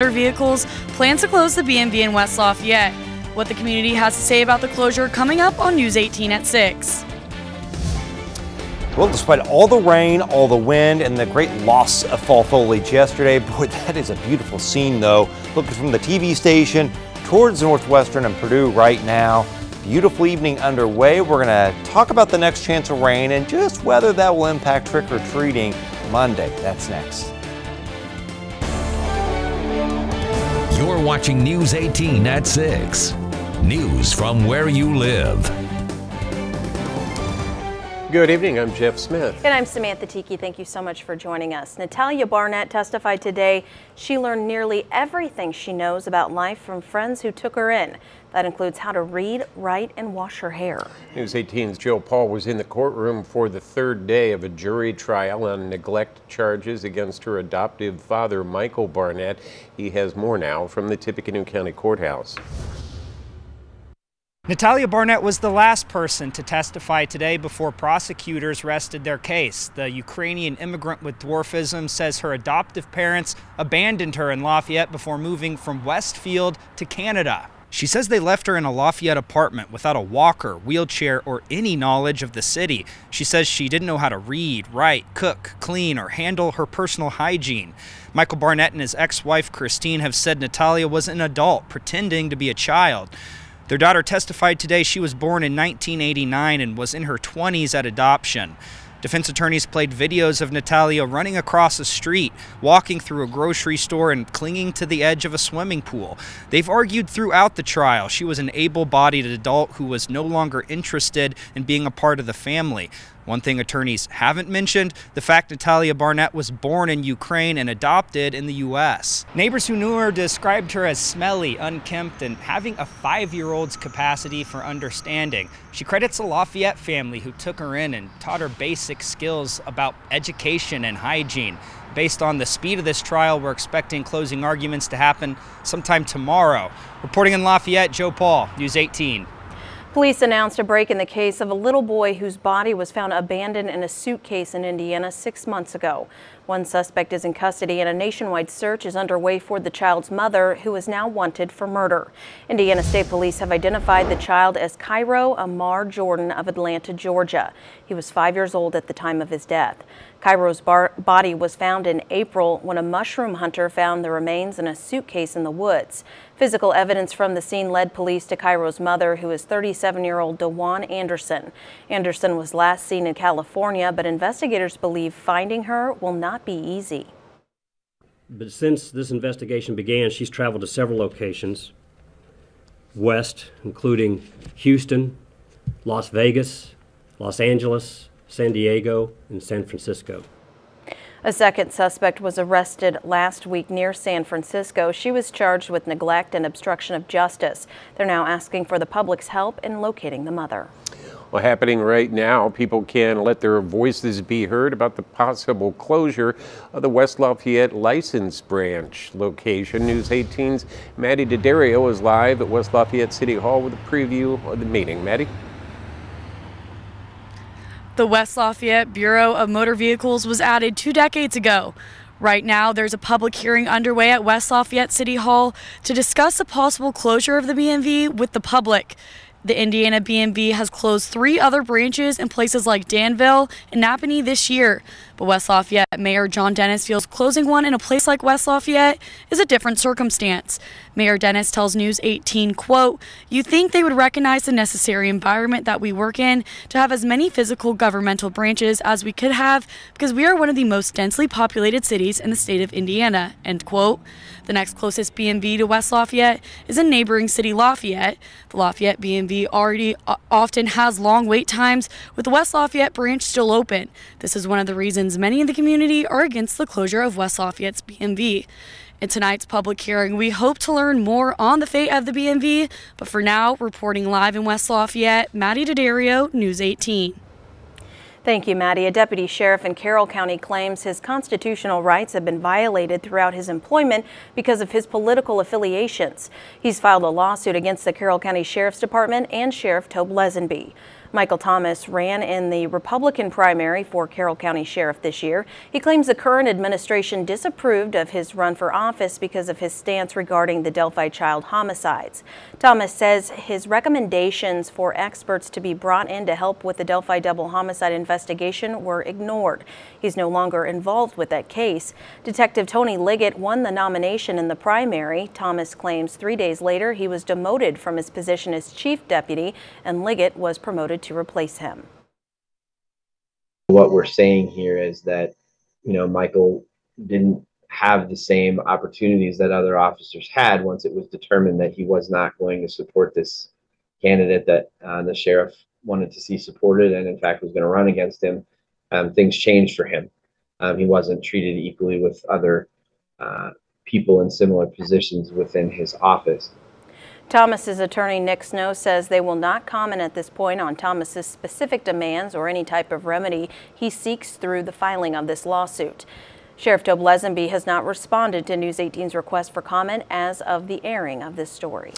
Motor Vehicles plans to close the BMV in West Lafayette. What the community has to say about the closure coming up on News 18 at 6. Well, despite all the rain, all the wind, and the great loss of fall foliage yesterday, boy, that is a beautiful scene, though. Looking from the TV station towards Northwestern and Purdue right now. Beautiful evening underway. We're going to talk about the next chance of rain and just whether that will impact trick-or-treating Monday. That's next. You're watching News 18 at 6. News from where you live. Good evening, I'm Jeff Smith. And I'm Samantha Tiki. Thank you so much for joining us. Natalia Barnett testified today. She learned nearly everything she knows about life from friends who took her in. That includes how to read, write, and wash her hair. News 18's Joe Paul was in the courtroom for the third day of a jury trial on neglect charges against her adoptive father, Michael Barnett. He has more now from the Tippecanoe County Courthouse. Natalia Barnett was the last person to testify today before prosecutors rested their case. The Ukrainian immigrant with dwarfism says her adoptive parents abandoned her in Lafayette before moving from Westfield to Canada. She says they left her in a Lafayette apartment without a walker, wheelchair, or any knowledge of the city. She says she didn't know how to read, write, cook, clean, or handle her personal hygiene. Michael Barnett and his ex-wife Christine have said Natalia was an adult pretending to be a child. Their daughter testified today she was born in 1989 and was in her 20s at adoption. Defense attorneys played videos of Natalia running across a street, walking through a grocery store, and clinging to the edge of a swimming pool. They've argued throughout the trial she was an able-bodied adult who was no longer interested in being a part of the family. One thing attorneys haven't mentioned, the fact Natalia Barnett was born in Ukraine and adopted in the U.S. Neighbors who knew her described her as smelly, unkempt, and having a 5-year-old's capacity for understanding. She credits the Lafayette family who took her in and taught her basic skills about education and hygiene. Based on the speed of this trial, we're expecting closing arguments to happen sometime tomorrow. Reporting in Lafayette, Joe Paul, News 18. Police announced a break in the case of a little boy whose body was found abandoned in a suitcase in Indiana 6 months ago. One suspect is in custody and a nationwide search is underway for the child's mother, who is now wanted for murder. Indiana State Police have identified the child as Cairo Amar Jordan of Atlanta, Georgia. He was 5 years old at the time of his death. Cairo's body was found in April when a mushroom hunter found the remains in a suitcase in the woods. Physical evidence from the scene led police to Cairo's mother, who is 37-year-old DeJuan Anderson. Anderson was last seen in California, but investigators believe finding her will not be easy. But since this investigation began, she's traveled to several locations west, including Houston, Las Vegas, Los Angeles, San Diego, and San Francisco. A second suspect was arrested last week near San Francisco. She was charged with neglect and obstruction of justice. They're now asking for the public's help in locating the mother. Well, happening right now, people can let their voices be heard about the possible closure of the West Lafayette license branch location. News 18's Maddie D'Addario is live at West Lafayette City Hall with a preview of the meeting. Maddie? The West Lafayette Bureau of Motor Vehicles was added 2 decades ago. Right now, there's a public hearing underway at West Lafayette City Hall to discuss a possible closure of the BMV with the public. The Indiana BMV has closed 3 other branches in places like Danville and Napanee this year. But West Lafayette Mayor John Dennis feels closing one in a place like West Lafayette is a different circumstance. Mayor Dennis tells News 18, quote, "You think they would recognize the necessary environment that we work in to have as many physical governmental branches as we could have because we are one of the most densely populated cities in the state of Indiana," end quote. The next closest BMV to West Lafayette is in neighboring city Lafayette. The Lafayette BMV already often has long wait times, with the West Lafayette branch still open. This is one of the reasons many in the community are against the closure of West Lafayette's BMV. In tonight's public hearing, we hope to learn more on the fate of the BMV, but for now, reporting live in West Lafayette, Maddie D'Addario, News 18. Thank you, Maddie. A deputy sheriff in Carroll County claims his constitutional rights have been violated throughout his employment because of his political affiliations. He's filed a lawsuit against the Carroll County Sheriff's Department and Sheriff Tobe Leazenby. Michael Thomas ran in the Republican primary for Carroll County Sheriff this year. He claims the current administration disapproved of his run for office because of his stance regarding the Delphi child homicides. Thomas says his recommendations for experts to be brought in to help with the Delphi double homicide investigation were ignored. He's no longer involved with that case. Detective Tony Liggett won the nomination in the primary. Thomas claims 3 days later he was demoted from his position as chief deputy, and Liggett was promoted to replace him. What we're saying here is that, Michael didn't have the same opportunities that other officers had once it was determined that he was not going to support this candidate that the sheriff wanted to see supported and in fact was going to run against him. Things changed for him. He wasn't treated equally with other people in similar positions within his office. Thomas's attorney, Nick Snow, says they will not comment at this point on Thomas's specific demands or any type of remedy he seeks through the filing of this lawsuit. Sheriff Tobe Leazenby has not responded to News 18's request for comment as of the airing of this story.